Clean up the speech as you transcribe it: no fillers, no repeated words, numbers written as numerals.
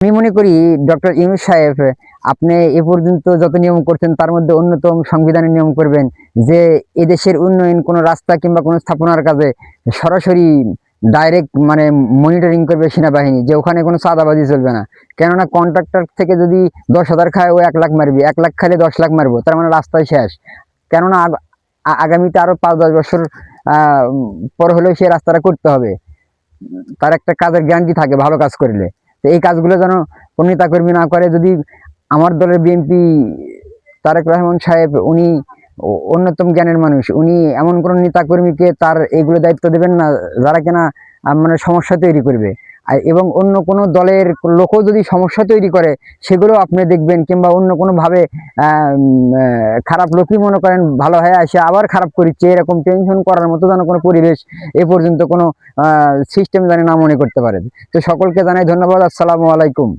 আমি মনে করি ডক্টর ইউনূস সাহেব আপনি এ পর্যন্ত যত নিয়ম করছেন তার মধ্যে অন্যতম সংবিধানের নিয়ম করবেন যে এদেশের উন্নয়ন কোনো রাস্তা কিংবা কোনো স্থাপনার কাজে সরাসরি ডাইরেক্ট মানে মনিটরিং করবে সেনাবাহিনী, যে ওখানে কোনো চাঁদাবাজি চলবে না। কেননা কন্ট্রাক্টর থেকে যদি 10,000 খায় ও 1 লাখ মারবি, 1 লাখ খাইলে 10 লাখ মারবো, তার মানে রাস্তায় শেষ। কেননা আগামীতে আরো 5-10 বছর পর হলেও সে রাস্তাটা করতে হবে, তার একটা কাজের গ্যারান্টি থাকে ভালো কাজ করলে। তো এই কাজগুলো যেন কোনো নেতাকর্মী না করে। যদি আমার দলের বিএনপি তারেক রহমান সাহেব উনি অন্যতম জ্ঞানের মানুষ, উনি এমন কোনো নেতাকর্মীকে তার এইগুলো দায়িত্ব দেবেন না যারা কিনা মানে সমস্যা তৈরি করবে। এবং অন্য কোনো দলের লোকও যদি সমস্যা তৈরি করে সেগুলো আপনি দেখবেন, কিংবা অন্য কোনোভাবে খারাপ লোকই মনে করেন ভালো হয়ে আসে আবার খারাপ করছে, এরকম টেনশন করার মতো যেন কোনো পরিবেশ এ পর্যন্ত কোনো সিস্টেম জানি না মনে করতে পারেন। তো সকলকে জানাই ধন্যবাদ। আসসালামু আলাইকুম।